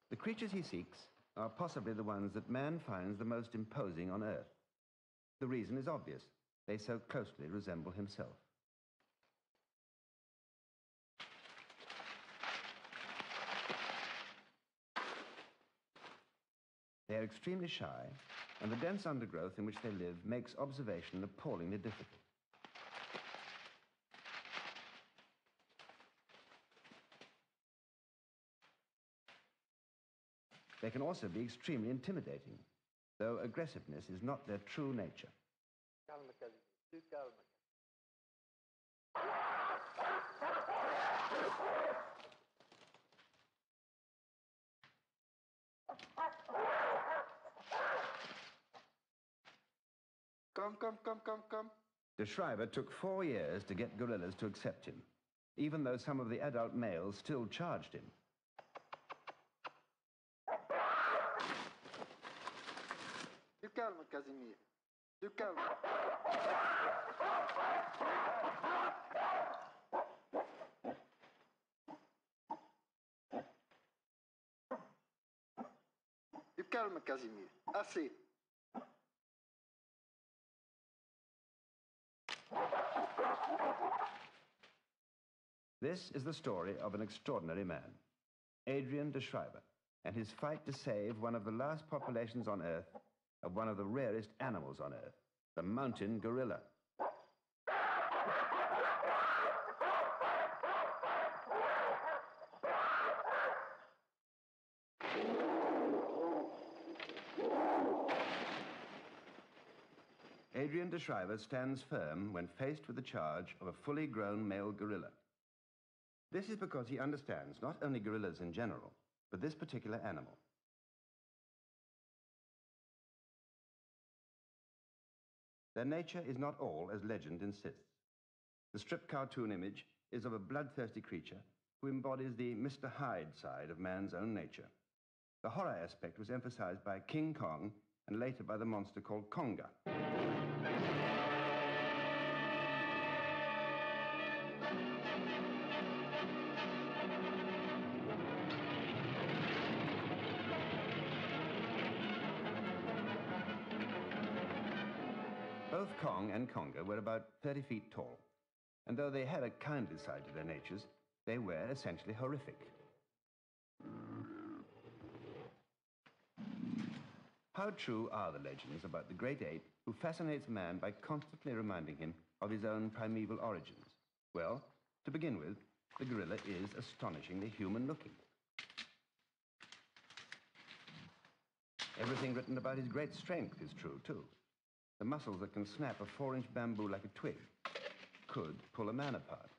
The creatures he seeks are possibly the ones that man finds the most imposing on Earth. The reason is obvious. They so closely resemble himself. They are extremely shy, and the dense undergrowth in which they live makes observation appallingly difficult. They can also be extremely intimidating, though aggressiveness is not their true nature. Calma, Casimiro. Tu calma. Come. De Schrijver took 4 years to get gorillas to accept him, even though some of the adult males still charged him. Tu calma, Casimiro. Tu calma. Tu calma, Casimiro. Assez. This is the story of an extraordinary man, Adrian de Schrijver, and his fight to save one of the last populations on Earth of one of the rarest animals on Earth, the mountain gorilla. Adrian de Schrijver stands firm when faced with the charge of a fully grown male gorilla. This is because he understands not only gorillas in general, but this particular animal. Their nature is not all as legend insists. The strip cartoon image is of a bloodthirsty creature who embodies the Mr. Hyde side of man's own nature. The horror aspect was emphasized by King Kong and later by the monster called Conga. Both Kong and Conga were about 30 feet tall, and though they had a kindly side to their natures, they were essentially horrific. How true are the legends about the great ape who fascinates man by constantly reminding him of his own primeval origins? Well, to begin with, the gorilla is astonishingly human-looking. Everything written about his great strength is true, too. The muscles that can snap a 4-inch bamboo like a twig could pull a man apart.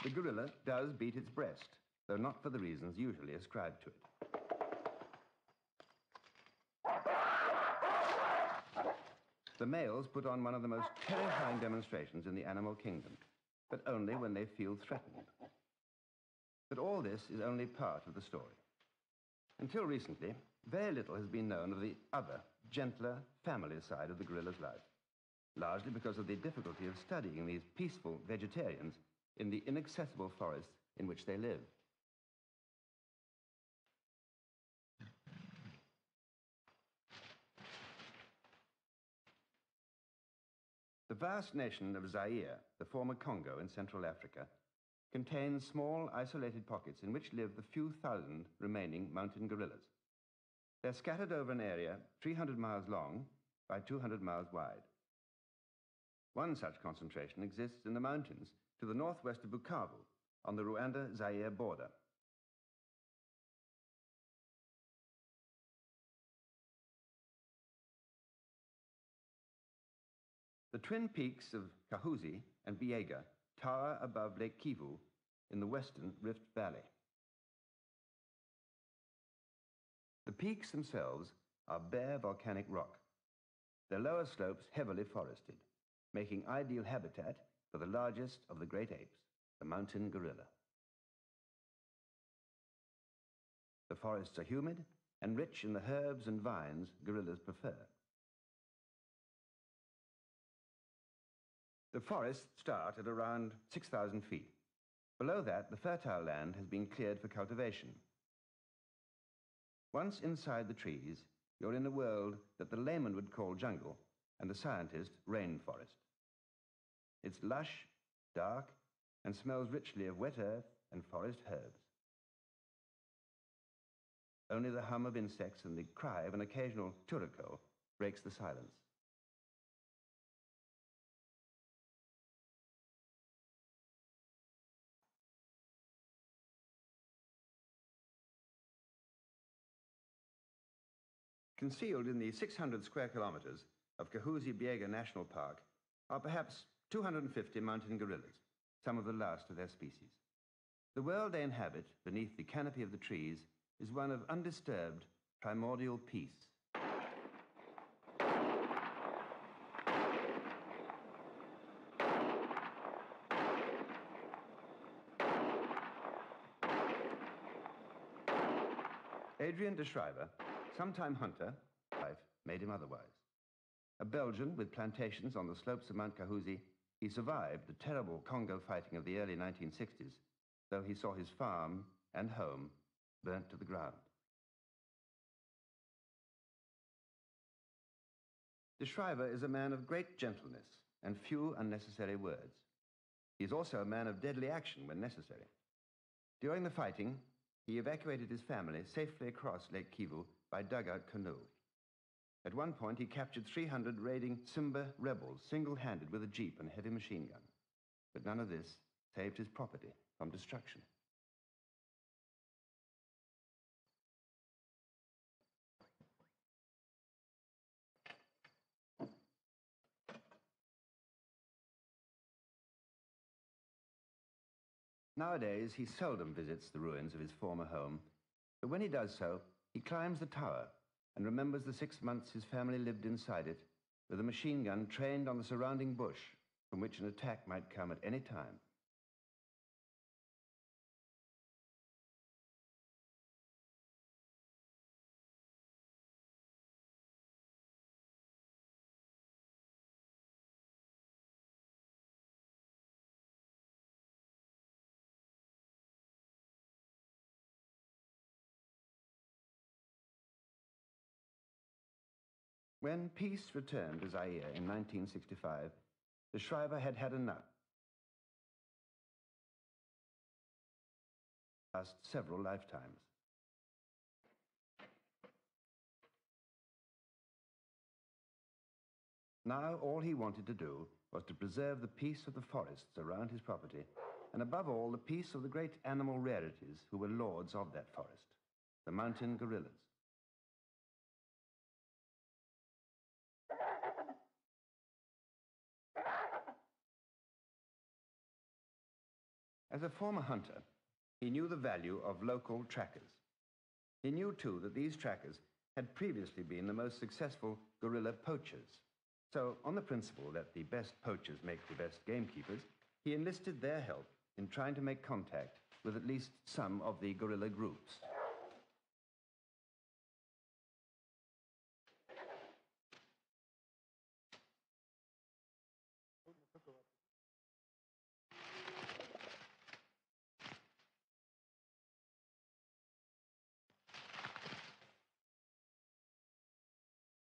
The gorilla does beat its breast, though not for the reasons usually ascribed to it. The males put on one of the most terrifying demonstrations in the animal kingdom, but only when they feel threatened. But all this is only part of the story. Until recently, very little has been known of the other, gentler, family side of the gorilla's life, largely because of the difficulty of studying these peaceful vegetarians in the inaccessible forests in which they live. The vast nation of Zaire, the former Congo in Central Africa, contains small, isolated pockets in which live the few thousand remaining mountain gorillas. They're scattered over an area 300 miles long by 200 miles wide. One such concentration exists in the mountains to the northwest of Bukavu, on the Rwanda-Zaire border. The twin peaks of Kahuzi and Biega tower above Lake Kivu in the western Rift Valley. The peaks themselves are bare volcanic rock, their lower slopes heavily forested, making ideal habitat for the largest of the great apes, the mountain gorilla. The forests are humid and rich in the herbs and vines gorillas prefer. The forests start at around 6,000 feet, Below that, the fertile land has been cleared for cultivation. Once inside the trees, you're in a world that the layman would call jungle and the scientist rainforest. It's lush, dark, and smells richly of wet earth and forest herbs. Only the hum of insects and the cry of an occasional turco breaks the silence. Concealed in the 600 square kilometers of Kahuzi Biega National Park are perhaps 250 mountain gorillas, some of the last of their species. The world they inhabit beneath the canopy of the trees is one of undisturbed primordial peace. Adrian de Schrijver, sometime hunter, life made him otherwise. A Belgian with plantations on the slopes of Mount Kahuzi, he survived the terrible Congo fighting of the early 1960s, though he saw his farm and home burnt to the ground. De Schrijver is a man of great gentleness and few unnecessary words. He is also a man of deadly action when necessary. During the fighting, he evacuated his family safely across Lake Kivu by dugout canoe. At one point, he captured 300 raiding Simba rebels single-handed with a jeep and heavy machine gun. But none of this saved his property from destruction. Nowadays, he seldom visits the ruins of his former home, but when he does so, he climbs the tower and remembers the 6 months his family lived inside it, with a machine gun trained on the surrounding bush, from which an attack might come at any time. When peace returned to Zaire in 1965, de Schrijver had had enough. Last several lifetimes. Now all he wanted to do was to preserve the peace of the forests around his property, and above all, the peace of the great animal rarities who were lords of that forest, the mountain gorillas. As a former hunter, he knew the value of local trackers. He knew, too, that these trackers had previously been the most successful gorilla poachers. So, on the principle that the best poachers make the best gamekeepers, he enlisted their help in trying to make contact with at least some of the gorilla groups.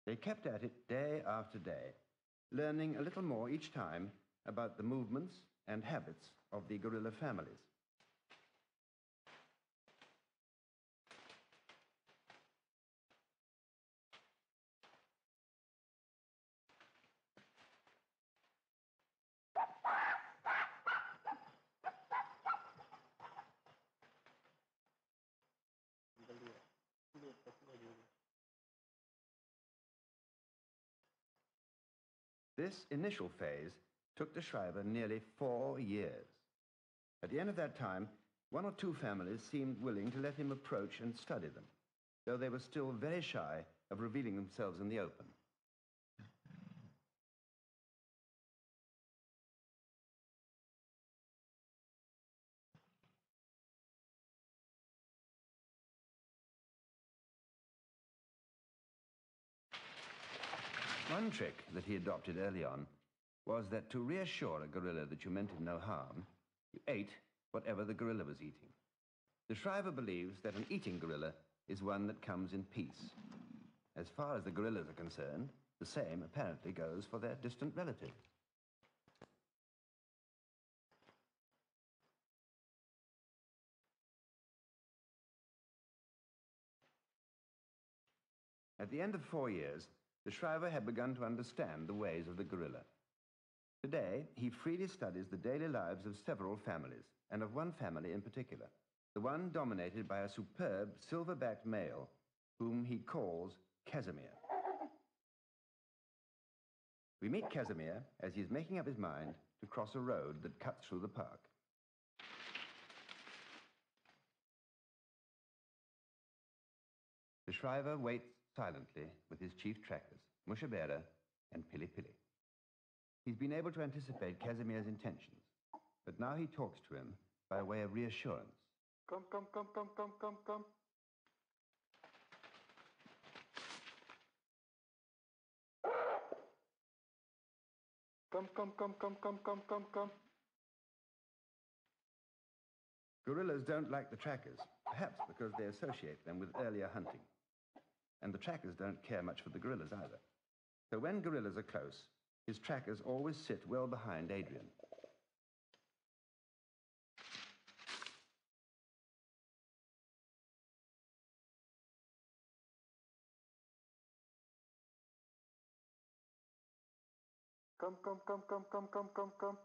They kept at it day after day, learning a little more each time about the movements and habits of the gorilla families. This initial phase took de Schrijver nearly 4 years. At the end of that time, 1 or 2 families seemed willing to let him approach and study them, though they were still very shy of revealing themselves in the open. One trick that he adopted early on was that to reassure a gorilla that you meant him no harm, you ate whatever the gorilla was eating. The Shriver believes that an eating gorilla is one that comes in peace. As far as the gorillas are concerned, the same apparently goes for their distant relative. At the end of 4 years, the Shriver had begun to understand the ways of the gorilla. Today, he freely studies the daily lives of several families, and of one family in particular, the one dominated by a superb silver-backed male whom he calls Casimir. We meet Casimir as he is making up his mind to cross a road that cuts through the park. The Shriver waits silently with his chief trackers, Mushabera and Pili Pili. He's been able to anticipate Casimir's intentions, but now he talks to him by way of reassurance. Come, come, come, come, come, come, come. Come, come, come, come, come, come, come, come. Gorillas don't like the trackers, perhaps because they associate them with earlier hunting. And the trackers don't care much for the gorillas either. So when gorillas are close, his trackers always sit well behind Adrian. Come, come, come, come, come, come, come, come.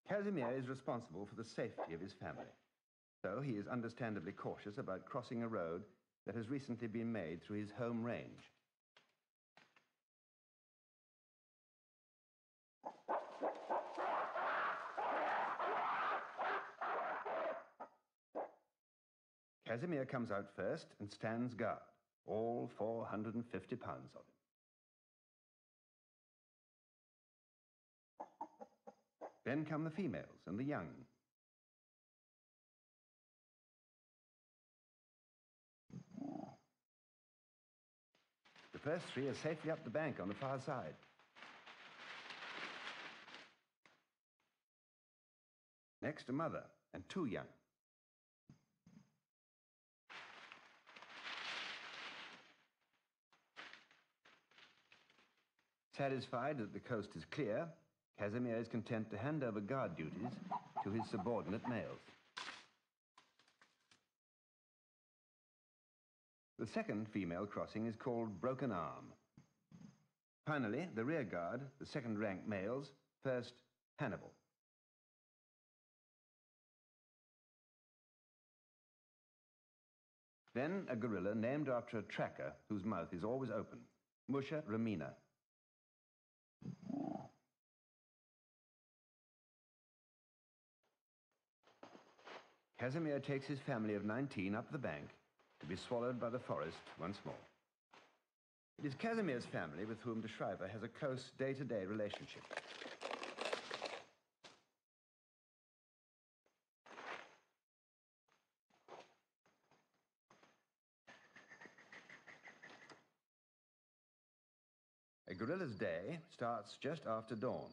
Casimir is responsible for the safety of his family. So he is understandably cautious about crossing a road that has recently been made through his home range. Casimir comes out first and stands guard, all 450 pounds of him. Then come the females and the young. The first three are safely up the bank on the far side. Next, a mother and two young. Satisfied that the coast is clear, Casimir is content to hand over guard duties to his subordinate males. The second female crossing is called Broken Arm. Finally, the rear guard, the second-rank males, first Hannibal. Then a gorilla named after a tracker whose mouth is always open, Musha Ramina. Casimir takes his family of 19 up the bank to be swallowed by the forest once more. It is Casimir's family with whom the Shriver has a close day-to-day relationship. A gorilla's day starts just after dawn.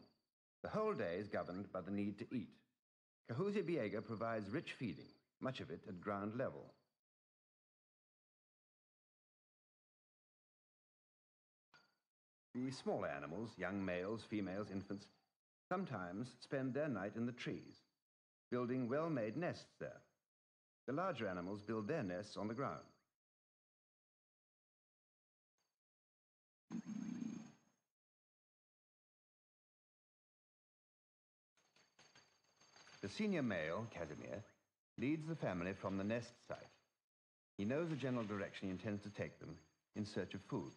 The whole day is governed by the need to eat. Kahuzi Biega provides rich feeding, much of it at ground level. The smaller animals, young males, females, infants, sometimes spend their night in the trees, building well-made nests there. The larger animals build their nests on the ground. The senior male, Casimir, leads the family from the nest site. He knows the general direction he intends to take them in search of food.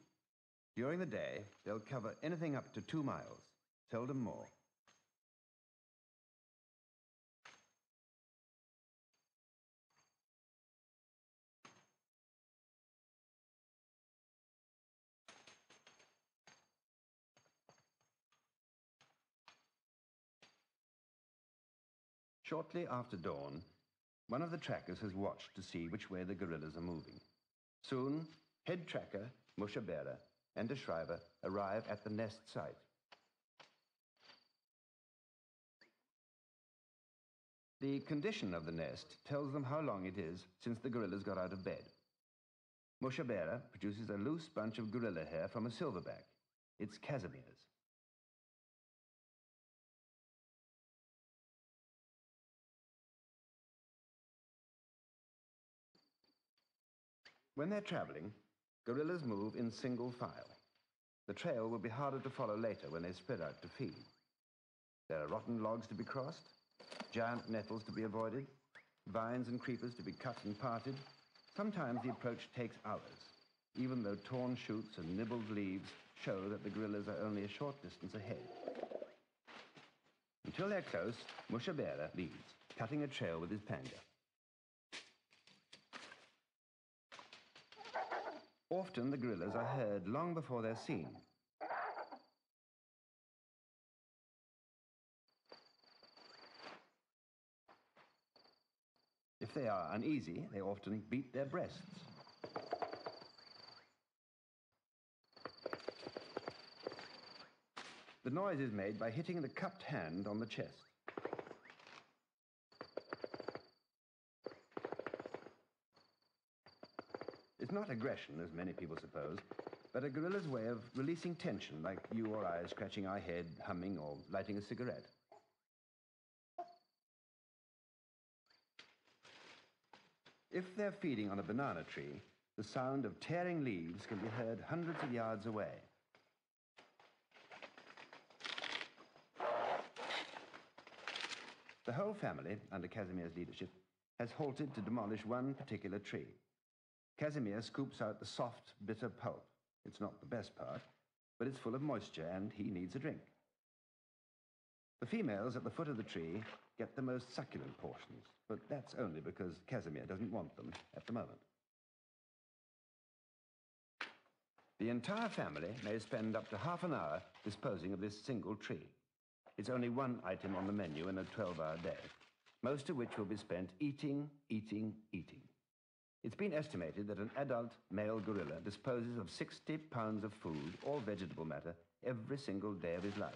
During the day, they'll cover anything up to 2 miles, seldom more. Shortly after dawn, one of the trackers has watched to see which way the gorillas are moving. Soon, head tracker, Mushabera, and the Shriver arrive at the nest site. The condition of the nest tells them how long it is since the gorillas got out of bed. Mushabera produces a loose bunch of gorilla hair from a silverback. It's Casimir's. When they're traveling, gorillas move in single file. The trail will be harder to follow later when they spread out to feed. There are rotten logs to be crossed, giant nettles to be avoided, vines and creepers to be cut and parted. Sometimes the approach takes hours, even though torn shoots and nibbled leaves show that the gorillas are only a short distance ahead. Until they're close, Mushabera leads, cutting a trail with his panga. Often the gorillas are heard long before they're seen. If they are uneasy, they often beat their breasts. The noise is made by hitting the cupped hand on the chest. It's not aggression, as many people suppose, but a gorilla's way of releasing tension, like you or I scratching our head, humming, or lighting a cigarette. If they're feeding on a banana tree, the sound of tearing leaves can be heard hundreds of yards away. The whole family, under Casimir's leadership, has halted to demolish one particular tree. Casimir scoops out the soft, bitter pulp. It's not the best part, but it's full of moisture and he needs a drink. The females at the foot of the tree get the most succulent portions, but that's only because Casimir doesn't want them at the moment. The entire family may spend up to half an hour disposing of this single tree. It's only one item on the menu in a 12-hour day, most of which will be spent eating, eating, eating. It's been estimated that an adult male gorilla disposes of 60 pounds of food or vegetable matter every single day of his life.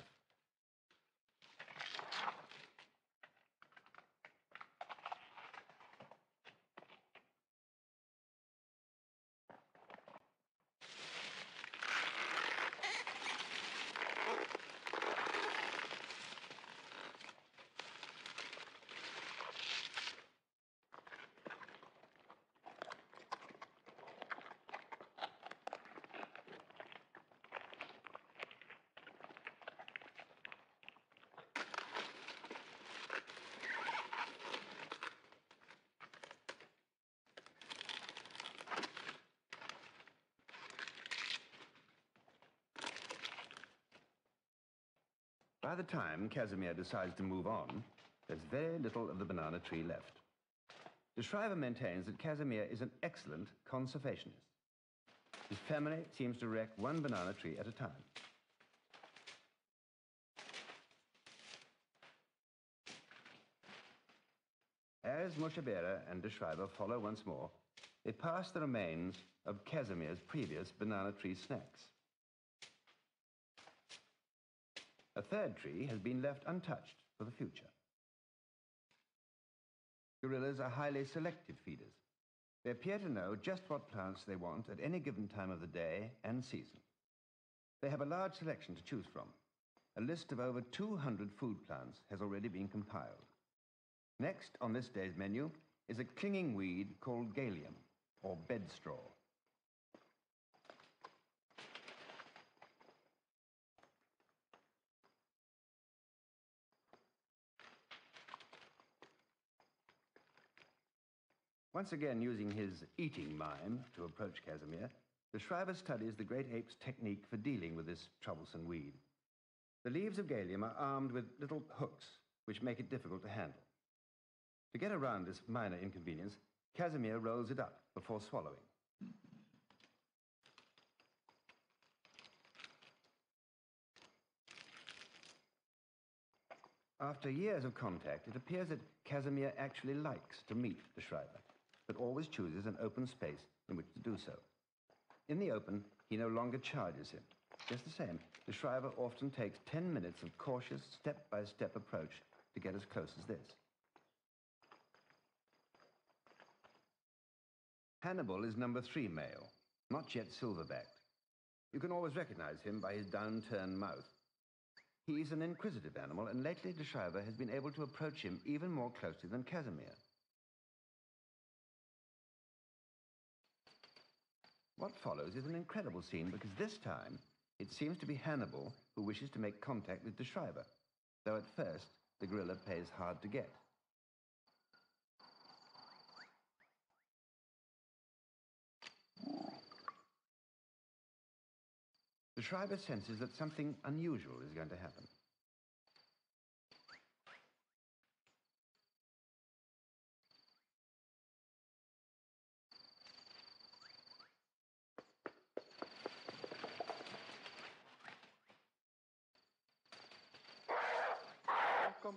By the time Casimir decides to move on, there's very little of the banana tree left. De Schrijver maintains that Casimir is an excellent conservationist. His family seems to wreck one banana tree at a time. As Mushabera and De Schrijver follow once more, they pass the remains of Casimir's previous banana tree snacks. A third tree has been left untouched for the future. Gorillas are highly selective feeders. They appear to know just what plants they want at any given time of the day and season. They have a large selection to choose from. A list of over 200 food plants has already been compiled. Next on this day's menu is a clinging weed called galium, or bedstraw. Once again using his eating mime to approach Casimir, De Schrijver studies the great ape's technique for dealing with this troublesome weed. The leaves of galium are armed with little hooks, which make it difficult to handle. To get around this minor inconvenience, Casimir rolls it up before swallowing. After years of contact, it appears that Casimir actually likes to meet De Schrijver, but always chooses an open space in which to do so. In the open, he no longer charges him. Just the same, De Schrijver often takes 10 minutes of cautious, step-by-step approach to get as close as this. Hannibal is number 3 male, not yet silver-backed. You can always recognize him by his downturned mouth. He's an inquisitive animal, and lately de Schrijver has been able to approach him even more closely than Casimir. What follows is an incredible scene because this time it seems to be Hannibal who wishes to make contact with de Schrijver, though at first the gorilla plays hard to get. De Schrijver senses that something unusual is going to happen.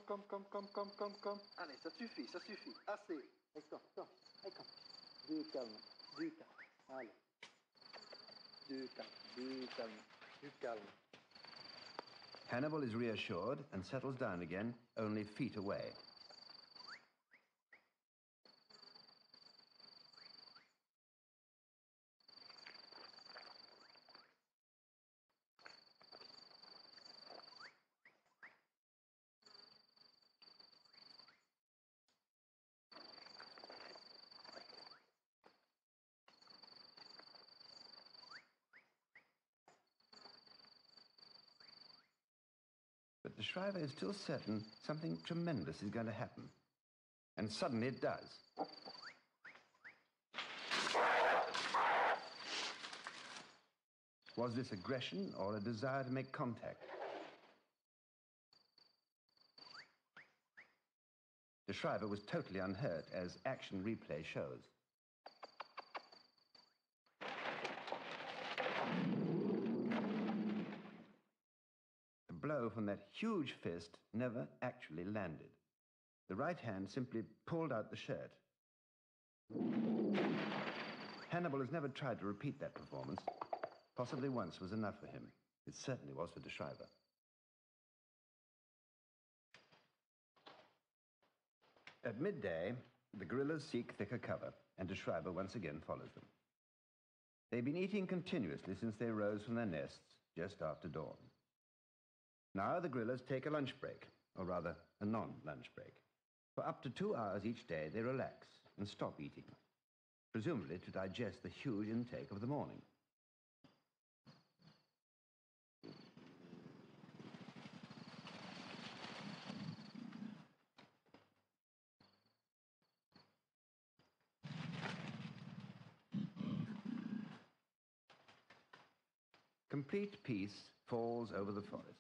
Come. Allez, ça suffit. Assez. Allez, kom. Allez, kom. Du calme. Allez. Du calme. Hannibal is reassured and settles down again, only feet away. But de Schrijver is still certain something tremendous is going to happen. And suddenly it does. Was this aggression or a desire to make contact? De Schrijver was totally unhurt, as action replay shows. The blow from that huge fist never actually landed. The right hand simply pulled out the shirt. Hannibal has never tried to repeat that performance. Possibly once was enough for him. It certainly was for de Schrijver. At midday, the gorillas seek thicker cover, and de Schrijver once again follows them. They've been eating continuously since they rose from their nests just after dawn. Now the gorillas take a lunch break, or rather, a non-lunch break. For up to 2 hours each day, they relax and stop eating, presumably to digest the huge intake of the morning. Complete peace falls over the forest.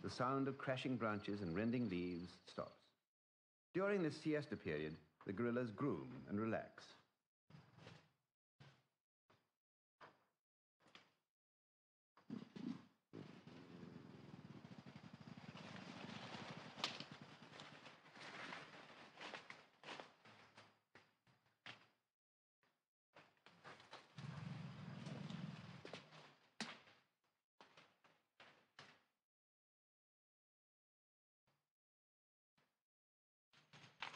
The sound of crashing branches and rending leaves stops. During this siesta period, the gorillas groom and relax.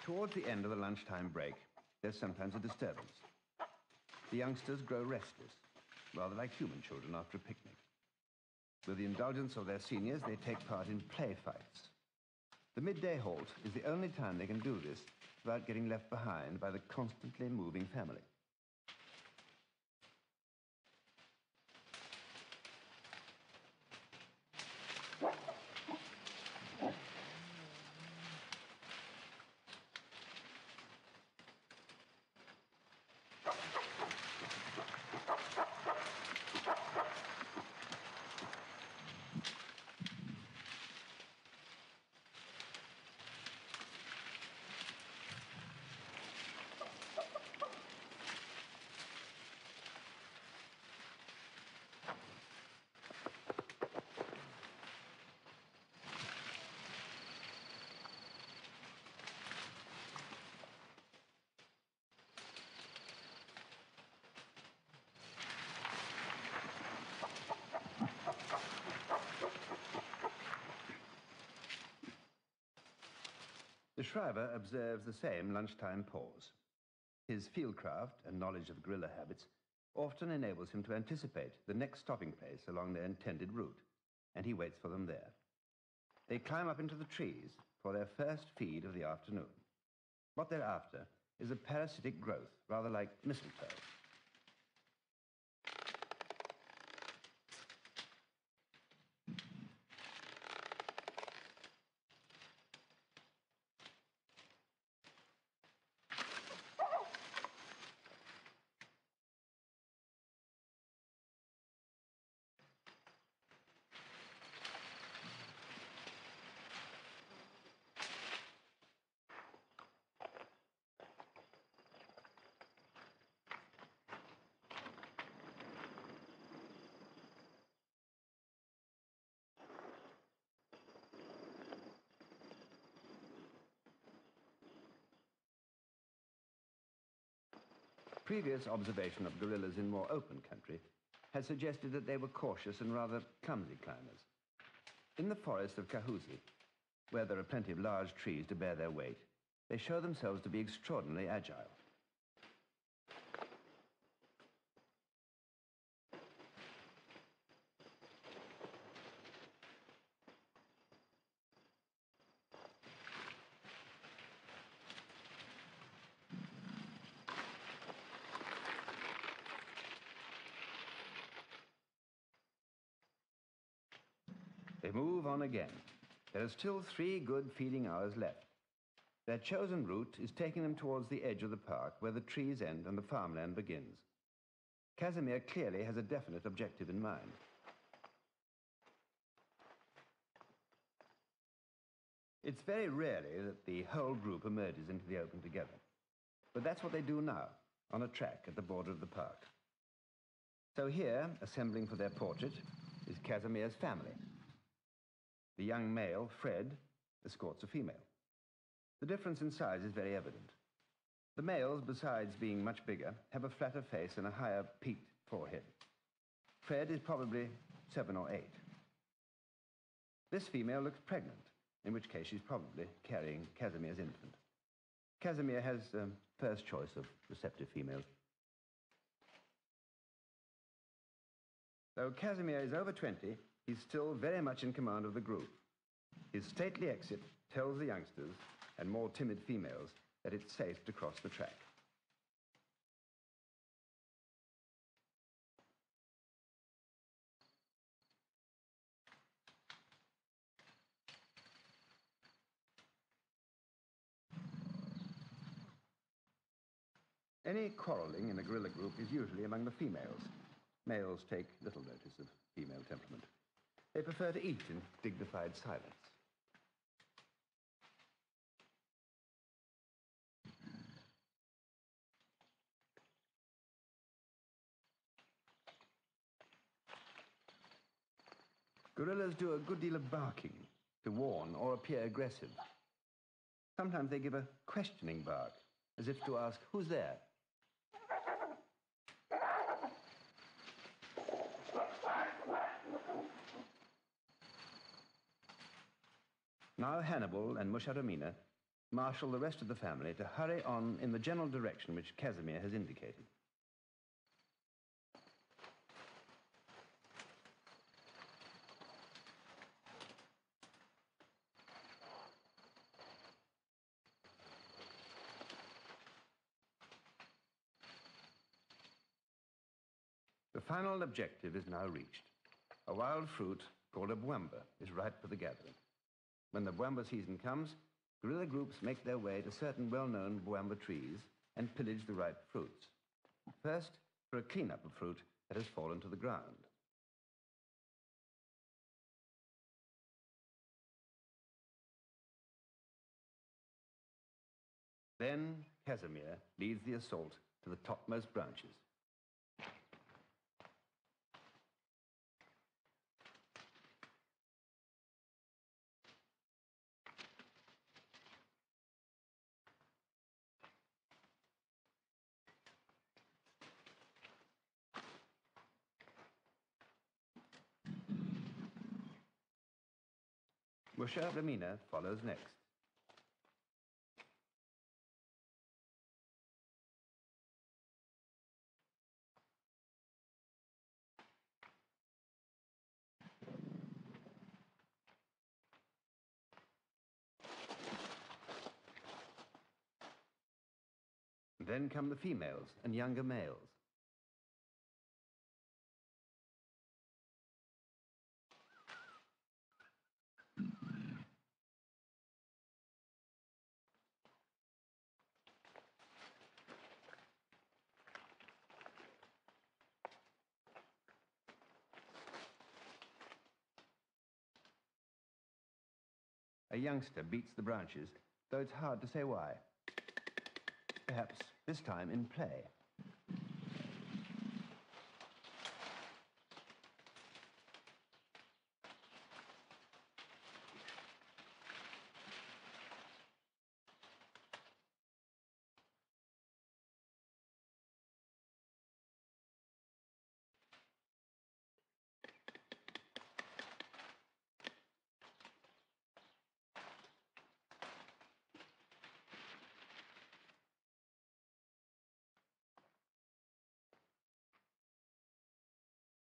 Towards the end of the lunchtime break, there's sometimes a disturbance. The youngsters grow restless, rather like human children after a picnic. With the indulgence of their seniors, they take part in play fights. The midday halt is the only time they can do this without getting left behind by the constantly moving family. De Schrijver observes the same lunchtime pause. His fieldcraft and knowledge of guerrilla habits often enables him to anticipate the next stopping place along their intended route, and he waits for them there. They climb up into the trees for their first feed of the afternoon. What they're after is a parasitic growth, rather like mistletoe. Previous observation of gorillas in more open country had suggested that they were cautious and rather clumsy climbers. In the forest of Kahuzi, where there are plenty of large trees to bear their weight, they show themselves to be extraordinarily agile. They move on again. There are still 3 good feeding hours left. Their chosen route is taking them towards the edge of the park where the trees end and the farmland begins. Casimir clearly has a definite objective in mind. It's very rarely that the whole group emerges into the open together. But that's what they do now, on a track at the border of the park. So here, assembling for their portrait, is Casimir's family. The young male, Fred, escorts a female. The difference in size is very evident. The males, besides being much bigger, have a flatter face and a higher peaked forehead. Fred is probably 7 or 8. This female looks pregnant, in which case she's probably carrying Casimir's infant. Casimir has first choice of receptive females. Though Casimir is over 20, he's still very much in command of the group. His stately exit tells the youngsters and more timid females that it's safe to cross the track. Any quarreling in a guerrilla group is usually among the females. Males take little notice of female temperament. They prefer to eat in dignified silence. Gorillas do a good deal of barking to warn or appear aggressive. Sometimes they give a questioning bark, as if to ask, "Who's there?" Now Hannibal and Musharamina marshal the rest of the family to hurry on in the general direction which Casimir has indicated. The final objective is now reached. A wild fruit called a bwamba is ripe for the gathering. When the bwamba season comes, guerrilla groups make their way to certain well-known bwamba trees and pillage the ripe fruits. First, for a clean-up of fruit that has fallen to the ground. Then Casimir leads the assault to the topmost branches. Musharamina follows next. then come the females and younger males. A youngster beats the branches, though it's hard to say why. Perhaps this time in play.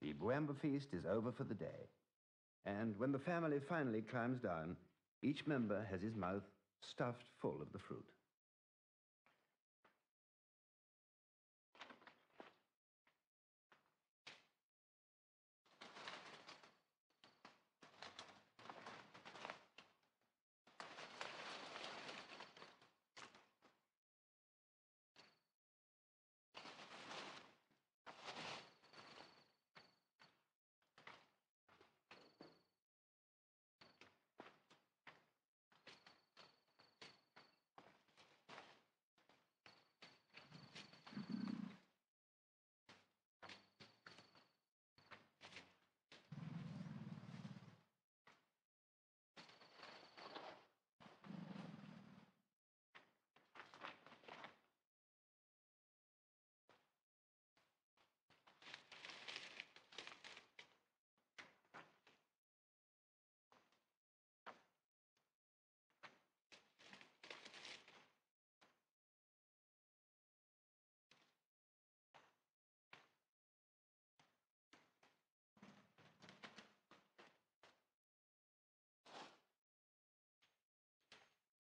The Bwamba feast is over for the day, and when the family finally climbs down, each member has his mouth stuffed full of the fruit.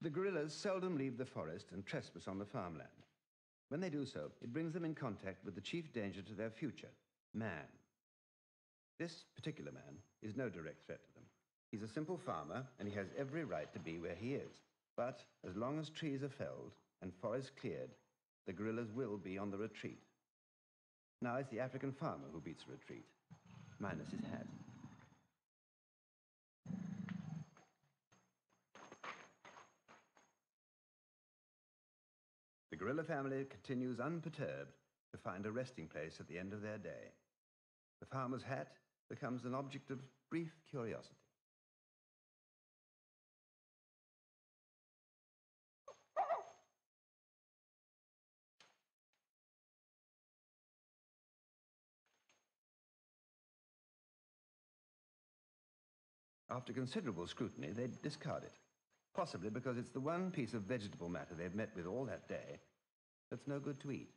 The gorillas seldom leave the forest and trespass on the farmland. When they do so, it brings them in contact with the chief danger to their future, man. This particular man is no direct threat to them. He's a simple farmer, and he has every right to be where he is. But as long as trees are felled and forests cleared, the gorillas will be on the retreat. Now it's the African farmer who beats a retreat, minus his hat. The gorilla family continues unperturbed to find a resting place at the end of their day. The farmer's hat becomes an object of brief curiosity. After considerable scrutiny, they discard it, possibly because it's the one piece of vegetable matter they've met with all that day that's no good to eat.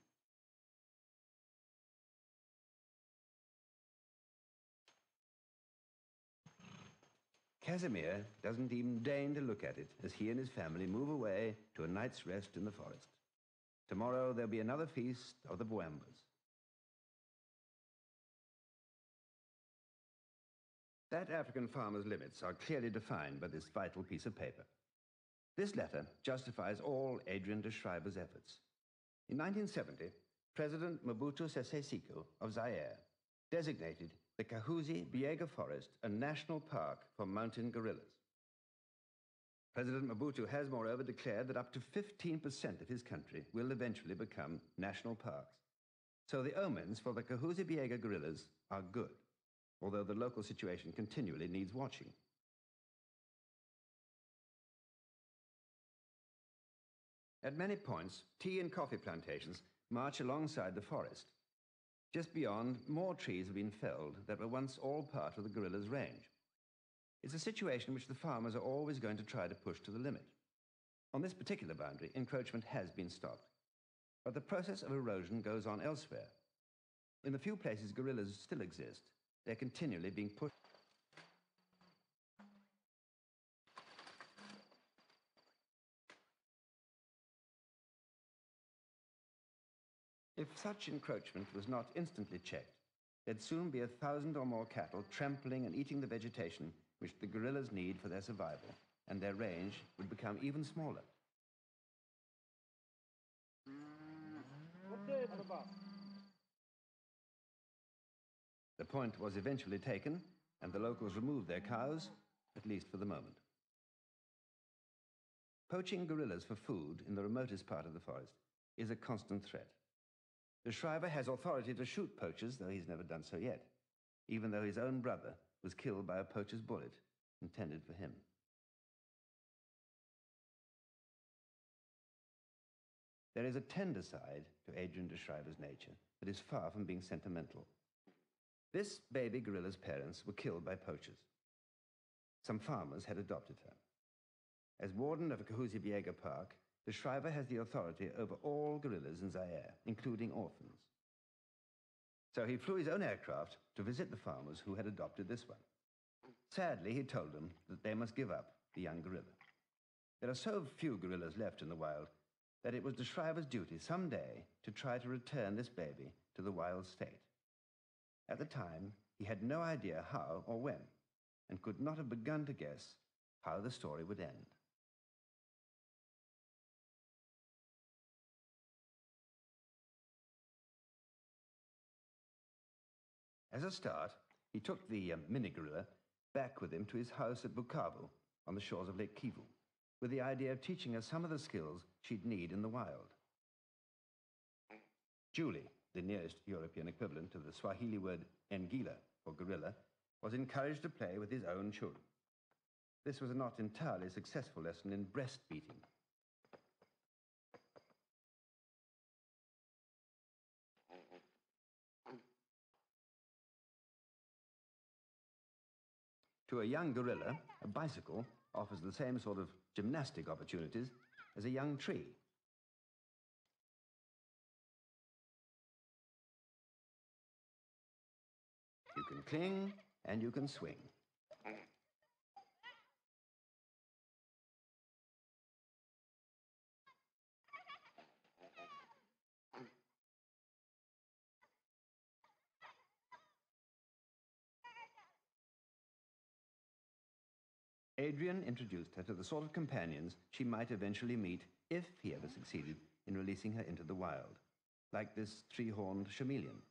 Casimir doesn't even deign to look at it as he and his family move away to a night's rest in the forest. Tomorrow there'll be another feast of the Bwambas. That African farmer's limits are clearly defined by this vital piece of paper. This letter justifies all Adrian de Schreiber's efforts. In 1970, President Mobutu Sese Seko of Zaire designated the Kahuzi Biega Forest a national park for mountain gorillas. President Mobutu has, moreover, declared that up to 15% of his country will eventually become national parks. So the omens for the Kahuzi Biega gorillas are good, although the local situation continually needs watching. At many points, tea and coffee plantations march alongside the forest. Just beyond, more trees have been felled that were once all part of the gorillas' range. It's a situation which the farmers are always going to try to push to the limit. On this particular boundary, encroachment has been stopped. But the process of erosion goes on elsewhere. In the few places gorillas still exist, they're continually being pushed. If such encroachment was not instantly checked, there'd soon be 1,000 or more cattle trampling and eating the vegetation which the gorillas need for their survival, and their range would become even smaller. The point was eventually taken, and the locals removed their cows, at least for the moment. Poaching gorillas for food in the remotest part of the forest is a constant threat. The Shriver has authority to shoot poachers, though he's never done so yet, even though his own brother was killed by a poacher's bullet intended for him. There is a tender side to Adrian de Shriver's nature that is far from being sentimental. This baby gorilla's parents were killed by poachers. Some farmers had adopted her. As warden of Kahuzi-Biega Park, the Shriver has the authority over all gorillas in Zaire, including orphans. So he flew his own aircraft to visit the farmers who had adopted this one. Sadly, he told them that they must give up the young gorilla. There are so few gorillas left in the wild that it was de Shriver's duty someday to try to return this baby to the wild state. At the time, he had no idea how or when, and could not have begun to guess how the story would end. As a start, he took the mini gorilla back with him to his house at Bukavu on the shores of Lake Kivu, with the idea of teaching her some of the skills she'd need in the wild. Julie, the nearest European equivalent to the Swahili word ngila for gorilla, was encouraged to play with his own children. This was a not entirely successful lesson in breastfeeding. To a young gorilla, a bicycle offers the same sort of gymnastic opportunities as a young tree. You can cling and you can swing. Adrian introduced her to the sort of companions she might eventually meet if he ever succeeded in releasing her into the wild, like this three-horned chameleon.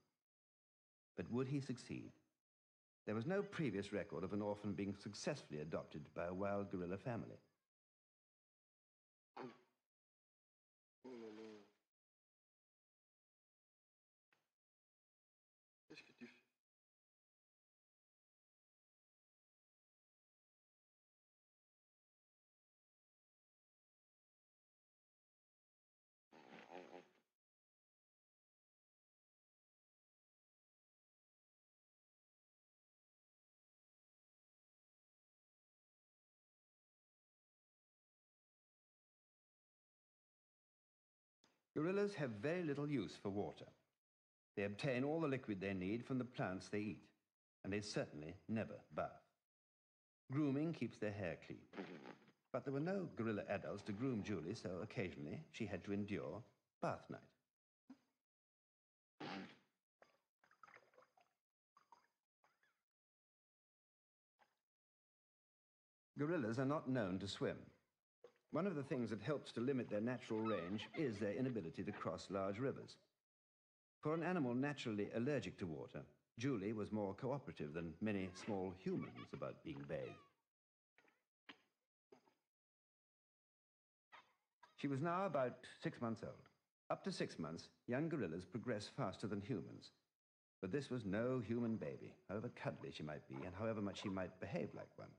But would he succeed? There was no previous record of an orphan being successfully adopted by a wild gorilla family. Qu'est-ce que tu fais? Gorillas have very little use for water. They obtain all the liquid they need from the plants they eat, and they certainly never bath. Grooming keeps their hair clean. But there were no gorilla adults to groom Julie, so occasionally she had to endure bath night. Gorillas are not known to swim. One of the things that helps to limit their natural range is their inability to cross large rivers. For an animal naturally allergic to water, Julie was more cooperative than many small humans about being bathed. She was now about 6 months old. Up to 6 months, young gorillas progress faster than humans. But this was no human baby, however cuddly she might be and however much she might behave like one.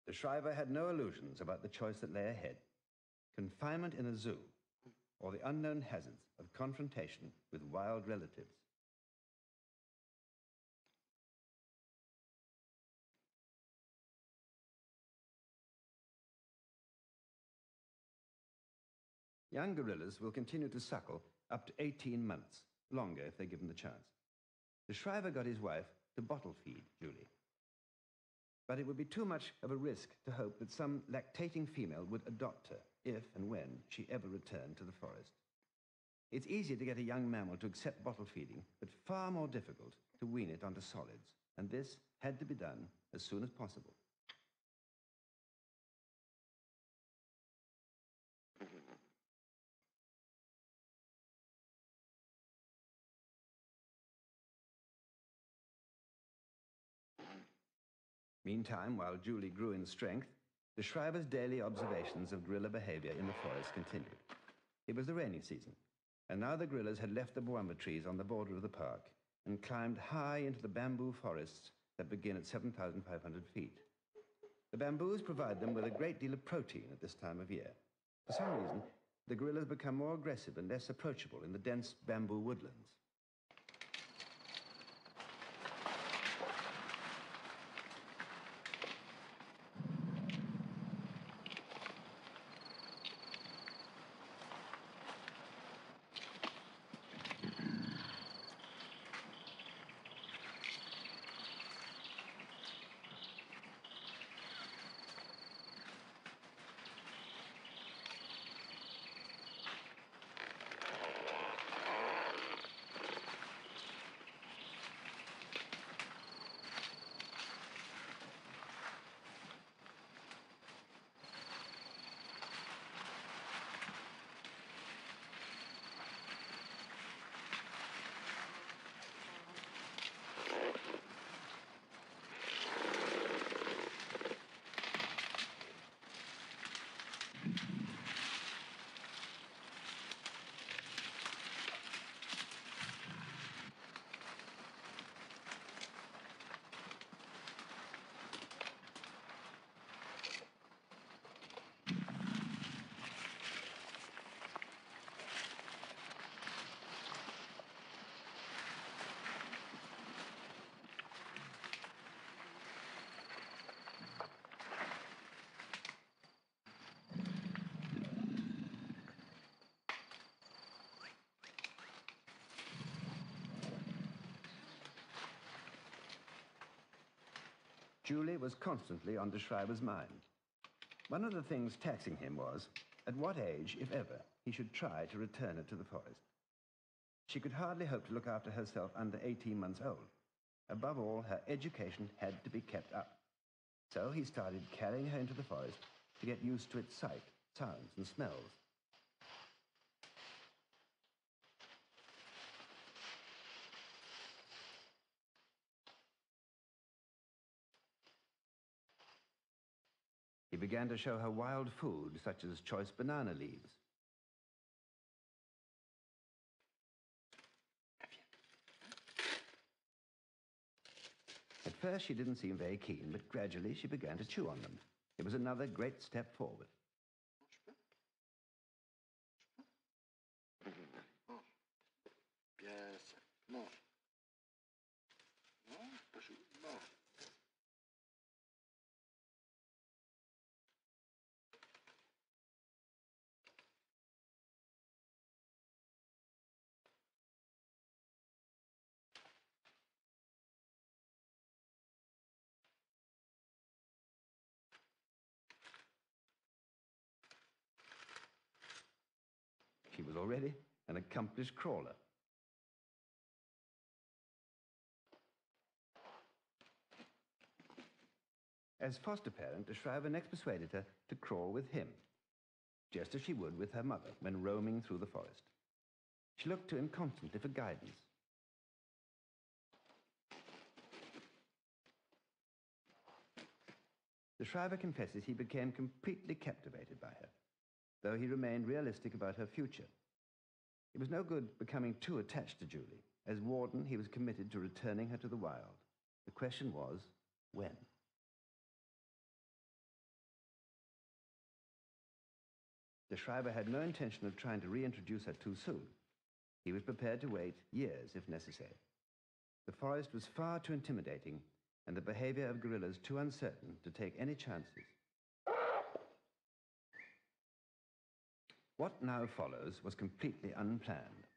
The Shriver had no illusions about the choice that lay ahead: confinement in a zoo, or the unknown hazards of confrontation with wild relatives. Young gorillas will continue to suckle up to 18 months, longer if they're given the chance. The Shriver got his wife to bottle feed Julie. But it would be too much of a risk to hope that some lactating female would adopt her if and when she ever returned to the forest. It's easier to get a young mammal to accept bottle feeding, but far more difficult to wean it onto solids. And this had to be done as soon as possible. Meantime, while Julie grew in strength, the Shriver's daily observations of gorilla behavior in the forest continued. It was the rainy season, and now the gorillas had left the boamba trees on the border of the park and climbed high into the bamboo forests that begin at 7,500 feet. The bamboos provide them with a great deal of protein at this time of year. For some reason, the gorillas become more aggressive and less approachable in the dense bamboo woodlands. Julie was constantly on de Schrijver's mind. One of the things taxing him was, at what age, if ever, he should try to return her to the forest. She could hardly hope to look after herself under 18 months old. Above all, her education had to be kept up. So he started carrying her into the forest to get used to its sight, sounds, and smells. He began to show her wild food, such as choice banana leaves. At first, she didn't seem very keen, but gradually she began to chew on them. It was another great step forward. She was already an accomplished crawler. As foster parent, de Schrijver next persuaded her to crawl with him, just as she would with her mother when roaming through the forest. She looked to him constantly for guidance. De Schrijver confesses he became completely captivated by her, though he remained realistic about her future. It was no good becoming too attached to Julie. As warden, he was committed to returning her to the wild. The question was, when? De Schrijver had no intention of trying to reintroduce her too soon. He was prepared to wait years if necessary. The forest was far too intimidating, and the behavior of gorillas too uncertain to take any chances. What now follows was completely unplanned.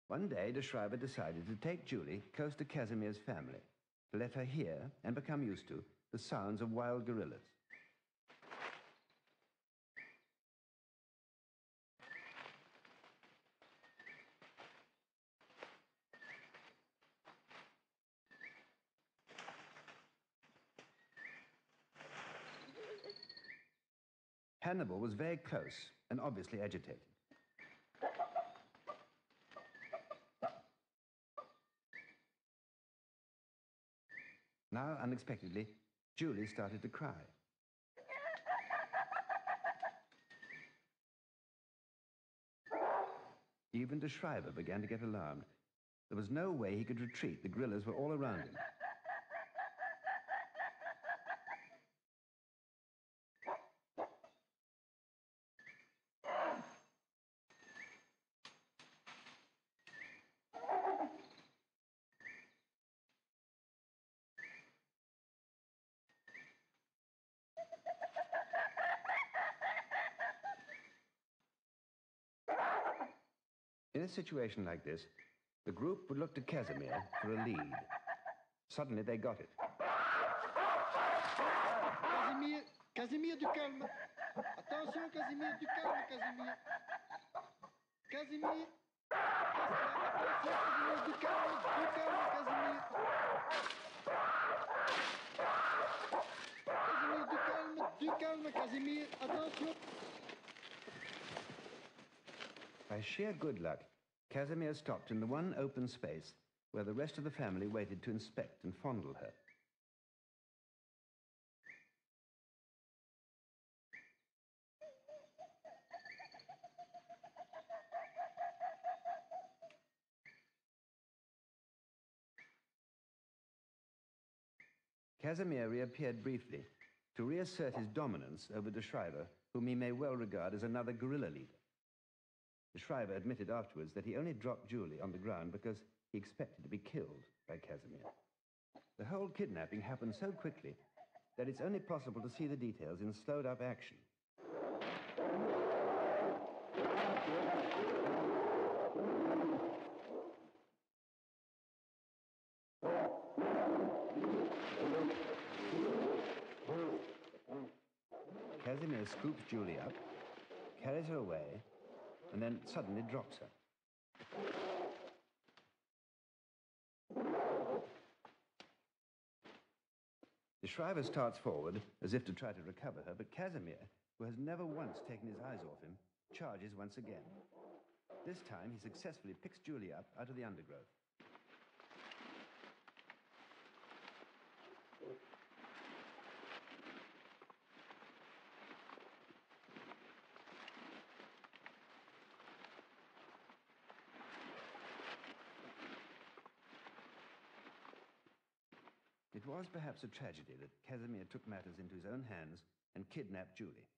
One day, de Schrijver decided to take Julie close to Casimir's family, to let her hear and become used to the sounds of wild gorillas. Hannibal was very close and obviously agitated. Now, unexpectedly, Julie started to cry. Even de Schreiber began to get alarmed. There was no way he could retreat. The guerrillas were all around him. In a situation like this, the group would look to Casimir for a lead. Suddenly they got it. Casimir, du calme. Attention, Casimir, du calme, Casimir. Casimir. Attention, Casimir, du calme, Casimir. Casimir, du calme, Casimir. Attention. By sheer good luck, Casimir stopped in the one open space where the rest of the family waited to inspect and fondle her. Casimir reappeared briefly to reassert his dominance over de Schreiber, whom he may well regard as another guerrilla leader. De Schreiber admitted afterwards that he only dropped Julie on the ground because he expected to be killed by Casimir. The whole kidnapping happened so quickly that it's only possible to see the details in slowed-up action. Casimir scoops Julie up, carries her away, and then suddenly drops her. The Schreiber starts forward as if to try to recover her, but Casimir, who has never once taken his eyes off him, charges once again. This time he successfully picks Julie up out of the undergrowth. It was perhaps a tragedy that Casimir took matters into his own hands and kidnapped Julie.